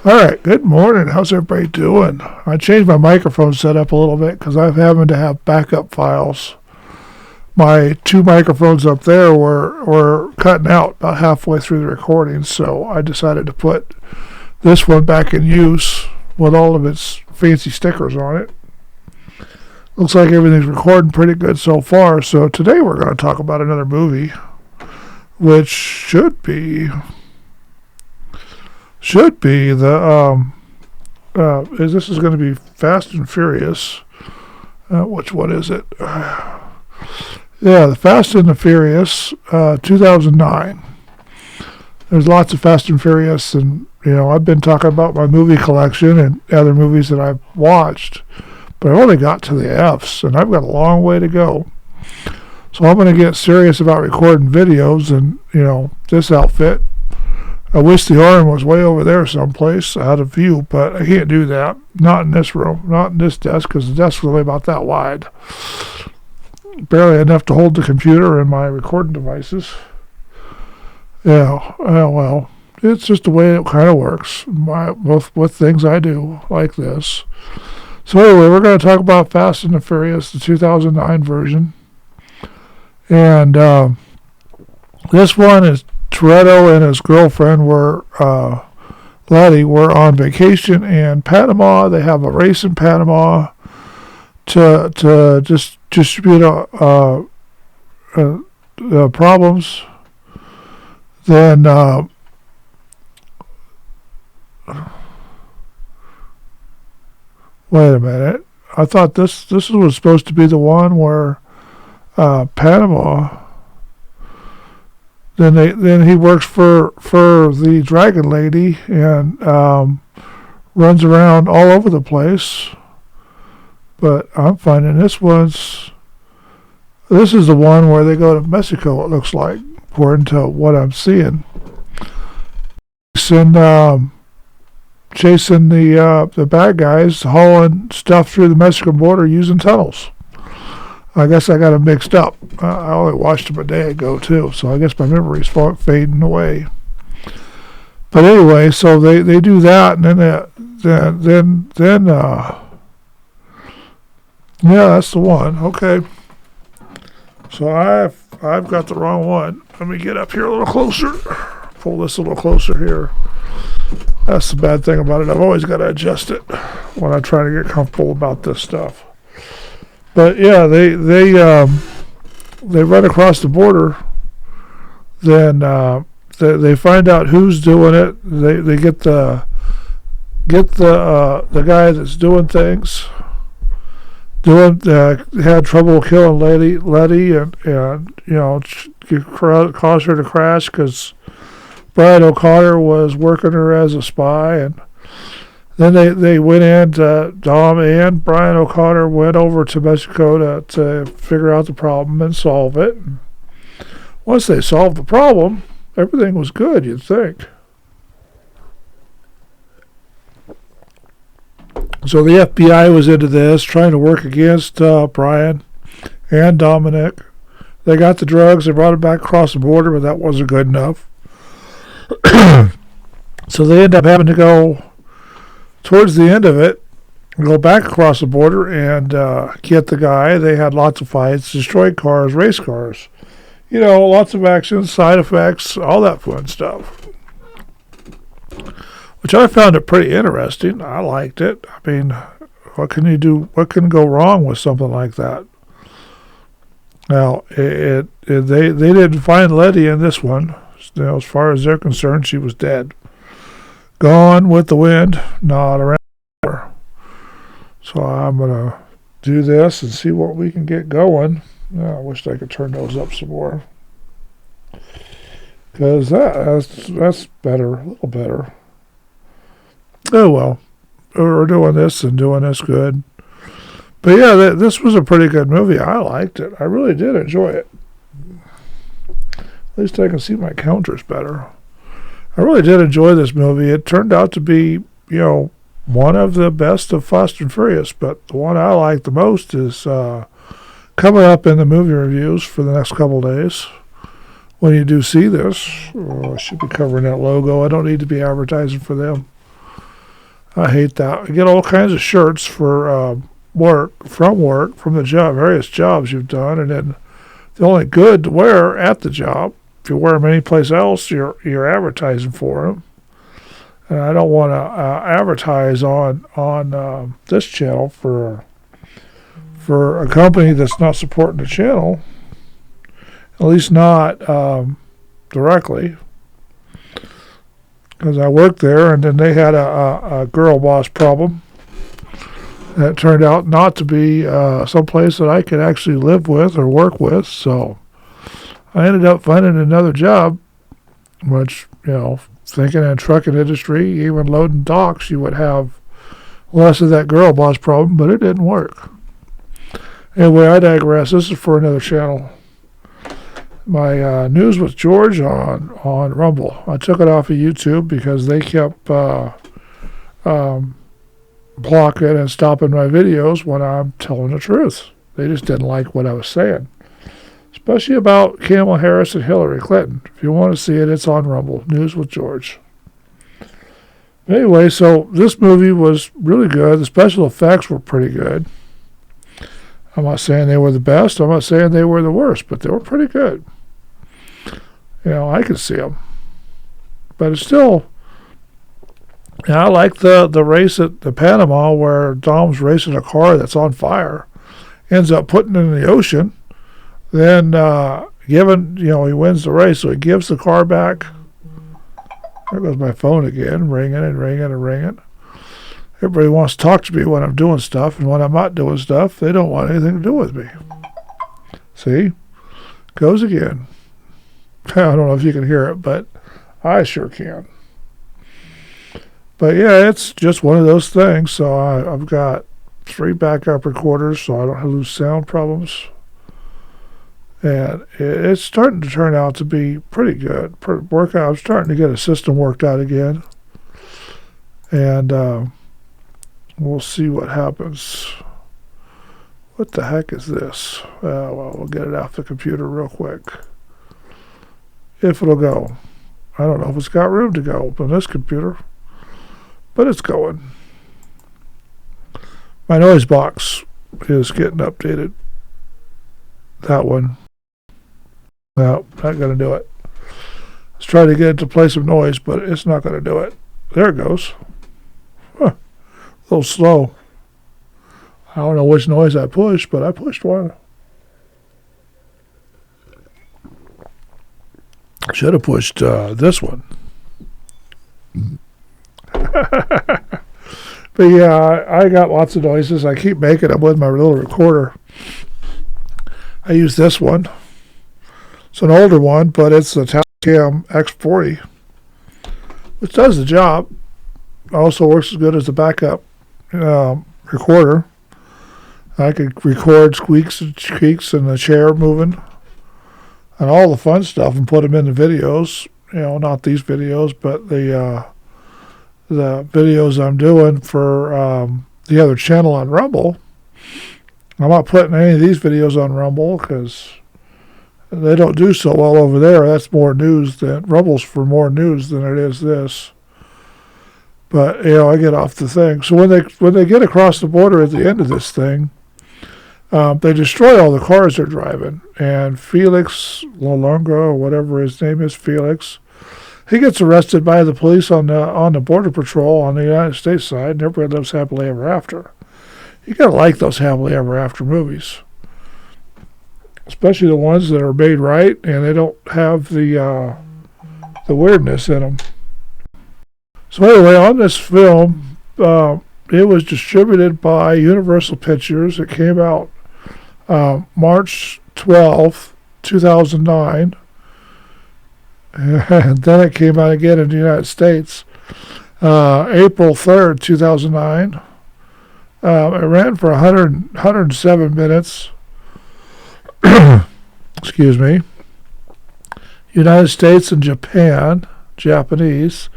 All right, good morning. How's everybody doing? I changed my microphone setup a little bit because I'm having to have backup files. My two microphones up there were cutting out about halfway through the recording, so I decided to put this one back in use with all of its fancy stickers on it. Looks like everything's recording pretty good so far, so today we're going to talk about another movie, which should be the this is going to be Fast and Furious. Which one is it? Yeah, the Fast and the Furious, 2009. There's lots of Fast and Furious, and I've been talking about my movie collection and other movies that I've watched, but I only got to the F's, and I've got a long way to go. So I'm going to get serious about recording videos, and this outfit. I wish the arm was way over there someplace out of view, but I can't do that. Not in this room, not in this desk, because the desk is only about that wide. Barely enough to hold the computer and my recording devices. Yeah, well, it's just the way it kind of works with things I do like this. So anyway, we're going to talk about Fast and the Furious, the 2009 version. And this one is Toretto and his girlfriend Letty were on vacation in Panama. They have a race in Panama to just distribute problems. Then wait a minute. I thought this was supposed to be the one where Panama. Then he works for the Dragon Lady and runs around all over the place. But I'm finding this is the one where they go to Mexico, it looks like, according to what I'm seeing. Chasing the bad guys, hauling stuff through the Mexican border using tunnels. I guess I got them mixed up. I only watched them a day ago too, so I guess my memory's fading away. But anyway, so they do that, and then yeah, that's the one. Okay. So I've got the wrong one. Let me get up here a little closer. Pull this a little closer here. That's the bad thing about it. I've always got to adjust it when I try to get comfortable about this stuff. But yeah, they run across the border. Then they find out who's doing it. They get the guy that's doing things. Had trouble killing Letty, and caused her to crash because Brian O'Connor was working her as a spy, and then they went in. Dom and Brian O'Connor went over to Mexico to figure out the problem and solve it. And once they solved the problem, everything was good, you'd think. So the FBI was into this, trying to work against Brian and Dominic. They got the drugs, they brought it back across the border, but that wasn't good enough. So they end up having to go towards the end of it, go back across the border and get the guy. They had lots of fights, destroyed cars, race cars. Lots of action, side effects, all that fun stuff. Which I found it pretty interesting. I liked it. I mean, what can you do? What can go wrong with something like that? Now, they didn't find Letty in this one. As far as they're concerned, she was dead. Gone with the wind, not around her. So I'm going to do this and see what we can get going. I wish I could turn those up some more. Because that's better, a little better. Oh well, we're doing this and doing this good. But yeah, this was a pretty good movie. I liked it. I really did enjoy it. At least I can see my counters better. I really did enjoy this movie. It turned out to be, one of the best of Fast and Furious. But the one I like the most is coming up in the movie reviews for the next couple days. When you do see this, I should be covering that logo. I don't need to be advertising for them. I hate that. I get all kinds of shirts for work, from the job, various jobs you've done, and then the only good to wear at the job. If you wear them anyplace else, you're advertising for them. And I don't want to advertise on this channel for a company that's not supporting the channel, at least not directly. Because I worked there, and then they had a girl boss problem. That turned out not to be someplace that I could actually live with or work with, so I ended up finding another job, which, thinking in the trucking industry, even loading docks, you would have less of that girl boss problem, but it didn't work. Anyway, I digress. This is for another channel. My News with George on Rumble. I took it off of YouTube because they kept blocking and stopping my videos when I'm telling the truth. They just didn't like what I was saying, especially about Kamala Harris and Hillary Clinton. If you want to see it, it's on Rumble. News with George. Anyway, so this movie was really good. The special effects were pretty good. I'm not saying they were the best. I'm not saying they were the worst, but they were pretty good. I could see them. But it's still, I like the race at the Panama where Dom's racing a car that's on fire, ends up putting it in the ocean, then he wins the race, so he gives the car back. There goes my phone again, ringing and ringing and ringing. Everybody wants to talk to me when I'm doing stuff, and when I'm not doing stuff, they don't want anything to do with me. See? Goes again. I don't know if you can hear it, but I sure can. But yeah, it's just one of those things. So I've got 3 backup recorders, so I don't lose sound problems. And it's starting to turn out to be pretty good. I'm starting to get a system worked out again. And we'll see what happens. What the heck is this? Well, we'll get it off the computer real quick. If it'll go. I don't know if it's got room to go on this computer. But it's going. My noise box is getting updated. That one. No, not going to do it. Let's try to get it to play some noise, but it's not going to do it. There it goes. Huh. A little slow. I don't know which noise I pushed, but I pushed one. I should have pushed this one. But yeah, I got lots of noises. I keep making them with my little recorder. I use this one. It's an older one, but it's the Tascam X40, which does the job. Also works as good as the backup recorder. I could record squeaks and creaks and the chair moving and all the fun stuff and put them in the videos. Not these videos, but the videos I'm doing for the other channel on Rumble. I'm not putting any of these videos on Rumble because they don't do so well over there. That's more news than Rumble's for more news than it is this. But I get off the thing. So when they get across the border at the end of this thing, they destroy all the cars they're driving. And Felix Lolonga, or whatever his name is, Felix, he gets arrested by the police on the border patrol on the United States side, and everybody lives happily ever after. You gotta like those happily ever after movies, especially the ones that are made right and they don't have the weirdness in them. So anyway, on this film, it was distributed by Universal Pictures. It came out March 12th, 2009. And then it came out again in the United States April 3rd, 2009. It ran for 107 minutes. Excuse me. United States and Japan, Japanese.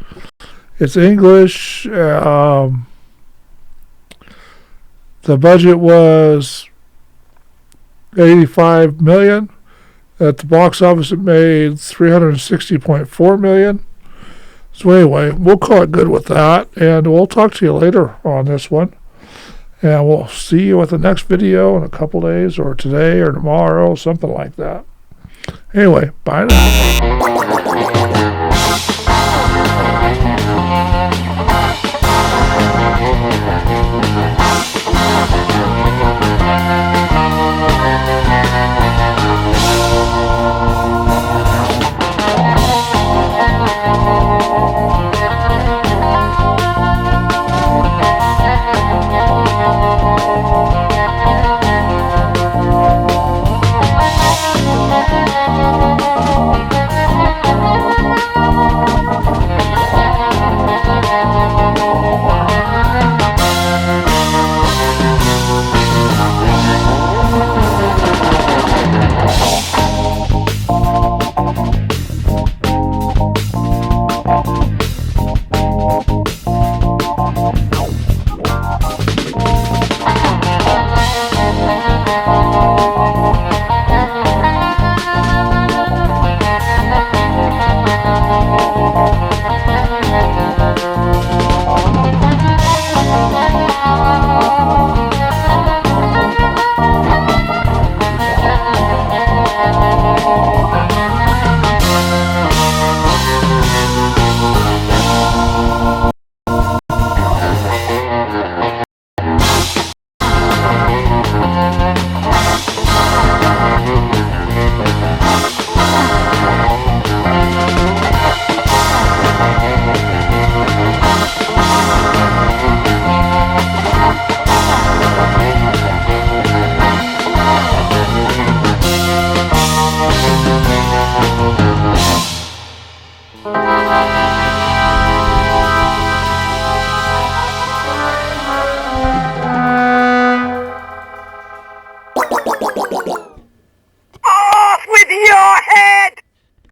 It's English. The budget was $85 million. At the box office, it made $360.4 million. So anyway, we'll call it good with that, and we'll talk to you later on this one. And we'll see you with the next video in a couple days, or today or tomorrow, something like that. Anyway, bye now.